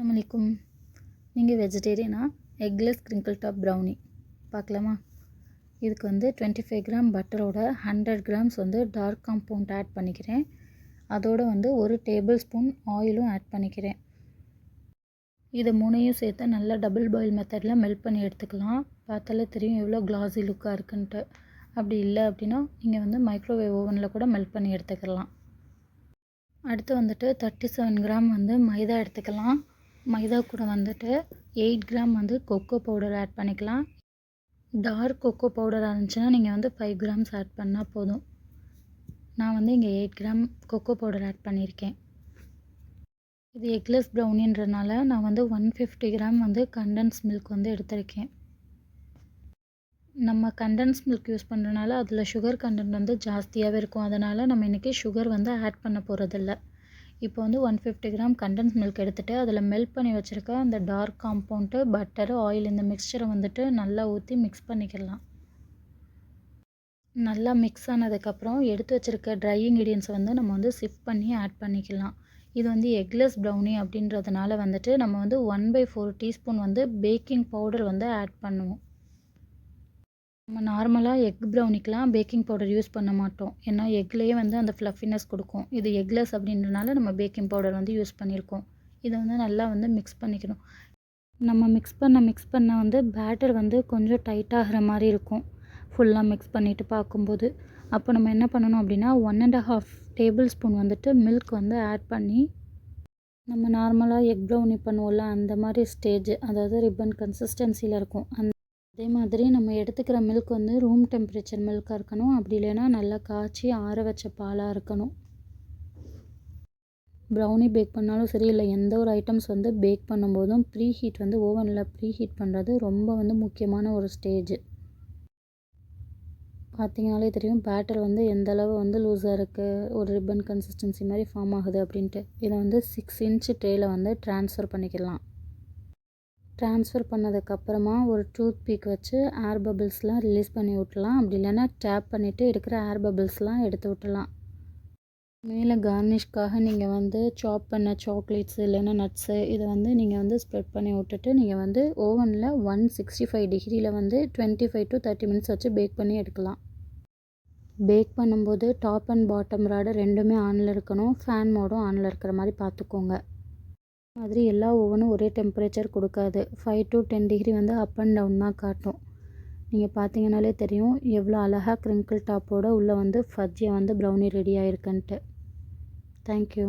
அஸ்ஸலாமு நீங்கள் வெஜிடேரியனா? Eggless crinkle top brownie பார்க்கலாமா? இதுக்கு வந்து 25 கிராம் பட்டரோட 100 கிராம்ஸ் வந்து டார்க் காம்பவுண்ட் ஆட் பண்ணிக்கிறேன். அதோடு வந்து 1 டேபிள் ஸ்பூன் ஆயிலும் ஆட் பண்ணிக்கிறேன். இதை மூணையும் சேர்த்து நல்லா டபுள் பாயில் மெத்தடில் மெல்ட் பண்ணி எடுத்துக்கலாம். பார்த்தாலே தெரியும் எவ்வளோ கிளாஸி லுக்காக இருக்குன்ட்டு. அப்படி இல்லை அப்படின்னா நீங்கள் வந்து மைக்ரோவேவ் ஓவனில் கூட மெல்ட் பண்ணி எடுத்துக்கலாம். அடுத்து வந்துட்டு 37 கிராம் வந்து மைதா எடுத்துக்கலாம். மைதா கூட வந்துட்டு 8 கிராம் வந்து கொக்கோ பவுடர் ஆட் பண்ணிக்கலாம். டார்க் கொக்கோ பவுடராக இருந்துச்சுன்னா நீங்கள் வந்து 5 கிராம்ஸ் ஆட் பண்ணால் போதும். நான் வந்து இங்கே 8 கிராம் கொக்கோ பவுடர் ஆட் பண்ணியிருக்கேன். இது எக்லெஸ் ப்ரௌனின்றனால நான் வந்து 150 கிராம் வந்து கண்டென்ஸ் மில்க் வந்து எடுத்திருக்கேன். நம்ம கண்டென்ஸ் மில்க் யூஸ் பண்ணுறனால அதில் சுகர் கண்டென்ட் வந்து ஜாஸ்தியாகவே இருக்கும். அதனால் நம்ம இன்றைக்கி சுகர் வந்து ஆட் பண்ண போகிறதில்ல. இப்போ வந்து 150 கிராம் கண்டென்ஸ் மில்க் எடுத்துகிட்டு அதில் மெல்ட் பண்ணி வச்சுருக்க அந்த டார்க் காம்பவுண்டு, பட்டரு, ஆயில் இந்த மிக்சரை வந்துட்டு நல்லா ஊற்றி மிக்ஸ் பண்ணிக்கலாம். நல்லா மிக்ஸ் ஆனதுக்கப்புறம் எடுத்து வச்சுருக்க ட்ரை இன்க்ரீடியன்ஸை வந்து நம்ம வந்து சிப் பண்ணி ஆட் பண்ணிக்கலாம். இது வந்து எக்லெஸ் ப்ரௌனி அப்படின்றதுனால வந்துட்டு நம்ம வந்து 1/4 டீஸ்பூன் வந்து பேக்கிங் பவுடர் வந்து ஆட் பண்ணுவோம். நம்ம நார்மலாக எக் ப்ரௌனிக்கெலாம் பேக்கிங் பவுடர் யூஸ் பண்ண மாட்டோம். ஏன்னா எக்லேயே வந்து அந்த ஃப்ளஃபினஸ் கொடுக்கும். இது எக்லெஸ் அப்படின்றனால நம்ம பேக்கிங் பவுடர் வந்து யூஸ் பண்ணியிருக்கோம். இதை வந்து நல்லா வந்து மிக்ஸ் பண்ணிக்கணும். நம்ம மிக்ஸ் பண்ண வந்து பேட்டர் வந்து கொஞ்சம் டைட்டாகிற மாதிரி இருக்கும். ஃபுல்லாக மிக்ஸ் பண்ணிவிட்டு பார்க்கும்போது அப்போ நம்ம என்ன பண்ணணும் அப்படின்னா 1½ டேபிள் ஸ்பூன் வந்துட்டு மில்க் வந்து ஆட் பண்ணி நம்ம நார்மலாக எக் ப்ரௌனி பண்ணுவோம்ல அந்த மாதிரி ஸ்டேஜ், அதாவது ரிப்பன் கன்சிஸ்டன்சியில் இருக்கும். அதே மாதிரி நம்ம எடுத்துக்கிற மில்க் வந்து ரூம் டெம்பரேச்சர் மில்காக இருக்கணும். அப்படி இல்லைன்னா நல்லா காய்ச்சி ஆற வச்ச பாலாக இருக்கணும். ப்ரௌனி பேக் பண்ணாலும் சரி, இல்லை எந்த ஒரு ஐட்டம்ஸ் வந்து பேக் பண்ணும்போதும் ப்ரீ ஹீட் வந்து ஓவனில் ப்ரீ ஹீட் பண்ணுறது ரொம்ப வந்து முக்கியமான ஒரு ஸ்டேஜ். பார்த்தீங்கனாலே தெரியும் பேட்டர் வந்து எந்த அளவு வந்து லூஸாக இருக்குது, ஒரு ரிப்பன் கன்சிஸ்டன்சி மாதிரி ஃபார்ம் ஆகுது அப்படின்ட்டு. இதை வந்து 6 இன்ச் ட்ரேயில் வந்து ட்ரான்ஸ்ஃபர் பண்ணிக்கலாம். ட்ரான்ஸ்ஃபர் பண்ணதுக்கப்புறமா ஒரு டூத் பீக் வச்சு ஏர் பபிள்ஸ்லாம் ரிலீஸ் பண்ணி விட்டுலாம். அப்படி இல்லைன்னா டேப் பண்ணிவிட்டு இருக்கிற ஏர் பபிள்ஸ்லாம் எடுத்து விட்டுலாம். மேலே கார்னிஷ்காக நீங்கள் வந்து சாப் பண்ண சாக்லேட்ஸு இல்லைன்னா நட்ஸு இதை வந்து நீங்கள் வந்து ஸ்ப்ரெட் பண்ணி விட்டுட்டு நீங்கள் வந்து ஓவனில் 165 டிகிரியில் வந்து 25 to 30 மினிட்ஸ் வச்சு பேக் பண்ணி எடுக்கலாம். பேக் பண்ணும்போது டாப் அண்ட் பாட்டம் ராடு ரெண்டுமே ஆனில் இருக்கணும். ஃபேன் மோடும் ஆனில் இருக்கிற மாதிரி பார்த்துக்கோங்க. மாதிரி எல்லா ஓவனும் ஒரே டெம்பரேச்சர் கொடுக்காது. 5 to 10 டிகிரி வந்து அப் அண்ட் டவுன் தான் காட்டும். நீங்கள் பார்த்தீங்கனாலே தெரியும் எவ்வளோ அழகாக கிரிங்கிள் டாப்போட உள்ளே வந்து ஃபஜ்ஜியாக வந்து ப்ரௌனி ரெடி ஆகிருக்குன்ட்டு. தேங்க்யூ.